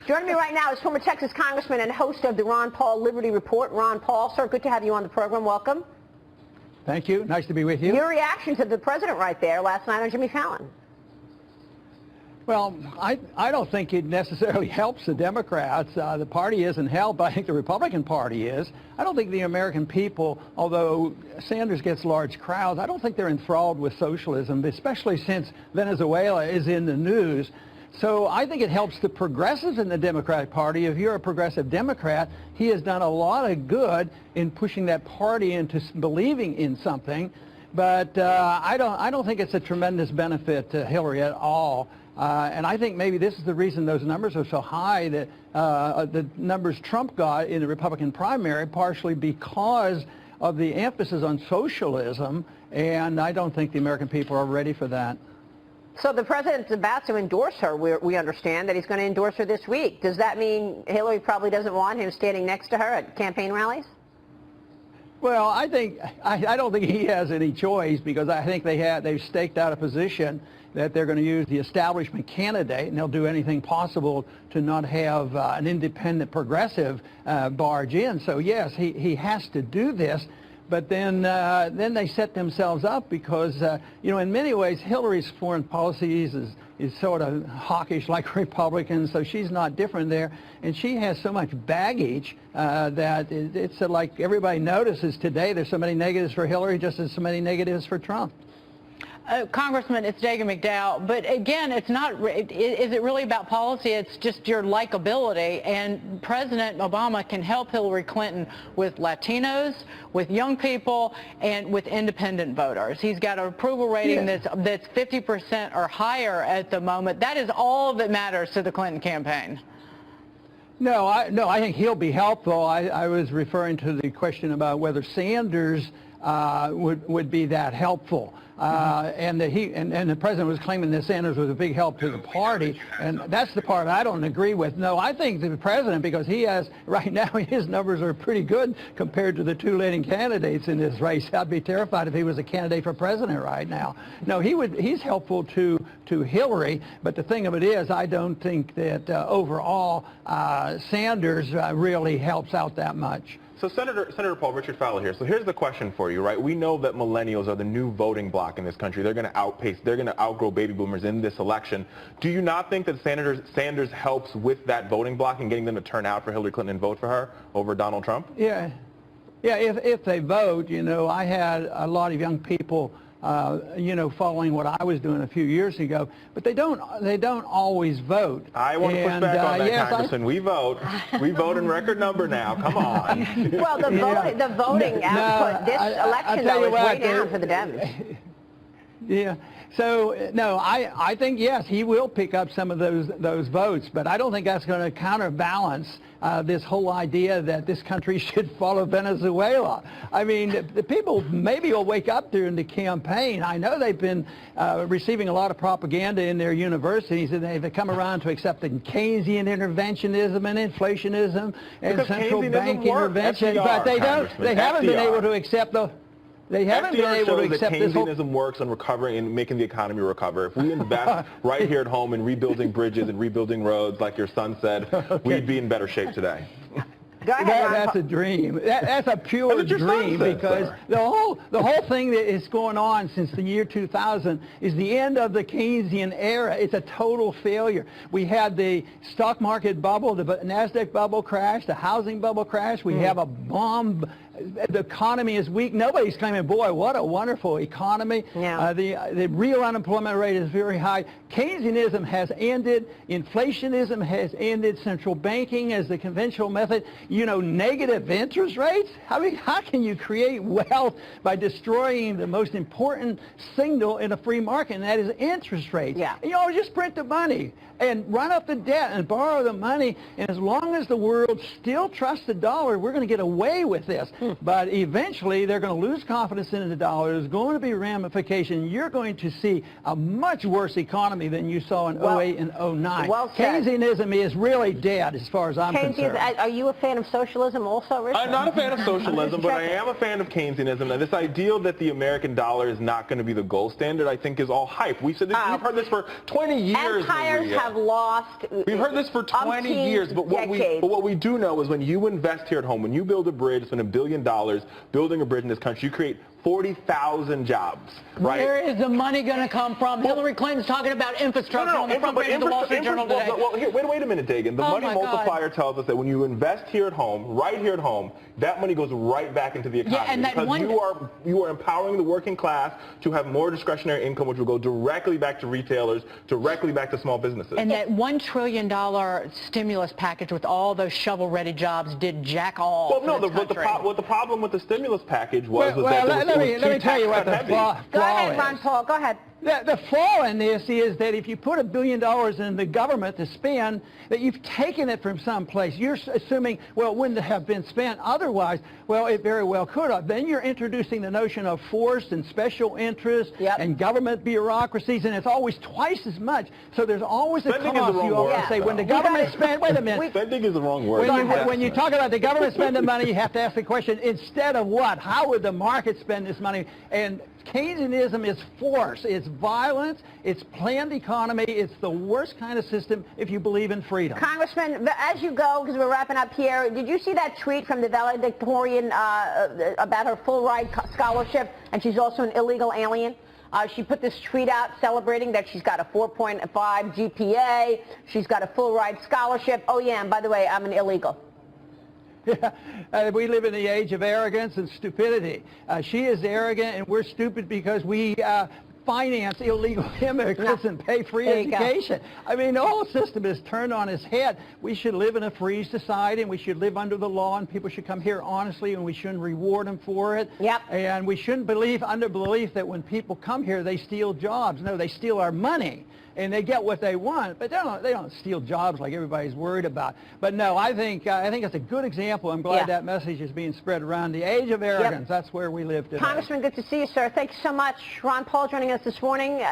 Joining me right now is former Texas Congressman and host of the Ron Paul Liberty Report, Ron Paul. Sir, good to have you on the program. Welcome. Thank you. Nice to be with you. Your reaction to the president right there last night on Jimmy Fallon. Well, I don't think it necessarily helps the Democrats. The party isn't helped, but I think the Republican Party is. I don't think the American people, although Sanders gets large crowds, I don't think they're enthralled with socialism, especially since Venezuela is in the news. So I think it helps the progressives in the Democratic Party. If you're a progressive Democrat, he has done a lot of good in pushing that party into believing in something. But I don't think it's a tremendous benefit to Hillary at all. And I think maybe this is the reason those numbers are so high, that the numbers Trump got in the Republican primary, partially because of the emphasis on socialism. And I don't think the American people are ready for that. So the president's about to endorse her. We understand that he's going to endorse her this week. Does that mean Hillary probably doesn't want him standing next to her at campaign rallies? Well, I don't think he has any choice, because I think they've staked out a position that they're going to use the establishment candidate, and they'll do anything possible to not have an independent progressive barge in. So yes, he has to do this. But then they set themselves up because, you know, in many ways, Hillary's foreign policies is sort of hawkish like Republicans, so she's not different there. And she has so much baggage that it's like everybody notices today there's so many negatives for Hillary just as so many negatives for Trump. Congressman, it's Jagan McDowell, but again, it's not, is it really about policy? It's just your likability, and President Obama can help Hillary Clinton with Latinos, with young people, and with independent voters. He's got an approval rating that's 50% or higher at the moment. That is all that matters to the Clinton campaign. No, I think he'll be helpful. I was referring to the question about whether Sanders would be that helpful. And the president was claiming that Sanders was a big help to the party, and that's the part I don't agree with. No, I think the president, because he has, right now, his numbers are pretty good compared to the two leading candidates in this race. I'd be terrified if he was a candidate for president right now. No, he's helpful to Hillary, but the thing of it is, I don't think that overall Sanders really helps out that much. So Senator Paul, Richard Fowler here. So here's the question for you, right? We know that millennials are the new voting bloc in this country. They're going to outgrow baby boomers in this election. Do you not think that Sanders helps with that voting bloc and getting them to turn out for Hillary Clinton and vote for her over Donald Trump? Yeah, if they vote, you know, I had a lot of young people you know, following what I was doing a few years ago, but they don't always vote. I want to push back on that, yes, Congressman. We vote in record number now. Come on. Well, the voting output this election, though, is way down for the Dems. Yeah. So, no, I think, yes, he will pick up some of those votes, but I don't think that's going to counterbalance this whole idea that this country should follow Venezuela. I mean, the people maybe will wake up during the campaign. I know they've been receiving a lot of propaganda in their universities, and they've come around to accept the Keynesian interventionism and inflationism and central bank intervention, but they haven't been able to accept the... They haven't been able to accept this whole... Keynesianism works on recovering and making the economy recover. If we invest right here at home in rebuilding bridges and rebuilding roads, like your son said, we'd be in better shape today. That's a dream. That's a pure dream, because the whole thing that is going on since the year 2000 is the end of the Keynesian era. It's a total failure. We had the stock market bubble, the NASDAQ bubble crash, the housing bubble crash. We have a bomb. The economy is weak. Nobody's claiming, boy, what a wonderful economy. Yeah. The real unemployment rate is very high. Keynesianism has ended. Inflationism has ended. Central banking as the conventional method. You know, negative interest rates. I mean, how can you create wealth by destroying the most important signal in a free market, and that is interest rates? Yeah. And, you know, just print the money and run up the debt and borrow the money, and as long as the world still trusts the dollar, we're going to get away with this. but eventually they're going to lose confidence in the dollar. There's going to be ramifications. You're going to see a much worse economy than you saw in 08 and 09. Well said. Keynesianism is really dead as far as I'm concerned. Are you a fan of socialism also, Richard? I'm not a fan of socialism, but I am a fan of Keynesianism. And this idea that the American dollar is not going to be the gold standard, I think, is all hype. We've heard this for 20 years. Empires have lost. We've heard this for 20 years, but what we do know is when you invest here at home, when you build a bridge, spend $1 billion building a bridge in this country, you create 40,000 jobs, right? Where is the money going to come from? Hillary Clinton's talking about infrastructure on the front page of the Wall Street Journal today. Wait a minute, Dagan. The money multiplier tells us that when you invest here at home, right here at home, that money goes right back into the economy. Yeah, and because you are empowering the working class to have more discretionary income, which will go directly back to retailers, directly back to small businesses. And that $1 trillion stimulus package with all those shovel-ready jobs did jack all. Well, no, the problem with the stimulus package was that let me tell you what the flaw is. Go ahead, Ron Paul. Go ahead. The flaw in this is that if you put $1 billion in the government to spend, that you've taken it from someplace. You're assuming, well, it wouldn't have been spent otherwise. Well, it very well could have. Then you're introducing the notion of forced and special interests and government bureaucracies, and it's always twice as much. So there's always a cost. You always say, when the government spends, wait a minute. Spending is the wrong word. When you talk about the government spending money, you have to ask the question, instead of what? How would the market spend this money? And Keynesianism is force, it's violence, it's planned economy, it's the worst kind of system if you believe in freedom. Congressman, as you go, because we're wrapping up here, did you see that tweet from the valedictorian about her full ride scholarship, and she's also an illegal alien? She put this tweet out celebrating that she's got a 4.5 GPA, she's got a full ride scholarship. Oh yeah, and by the way, I'm an illegal. Yeah, we live in the age of arrogance and stupidity. She is arrogant, and we're stupid because we finance illegal immigrants and pay free education. I mean, the whole system is turned on its head. We should live in a free society, and we should live under the law, and people should come here honestly, and we shouldn't reward them for it. Yep. And we shouldn't believe under belief that when people come here, they steal jobs. No, they steal our money. And they get what they want, but they don't steal jobs like everybody's worried about. But no, I think it's a good example. I'm glad that message is being spread around. The age of arrogance, that's where we live today. Congressman, good to see you, sir. Thanks so much. Ron Paul joining us this morning.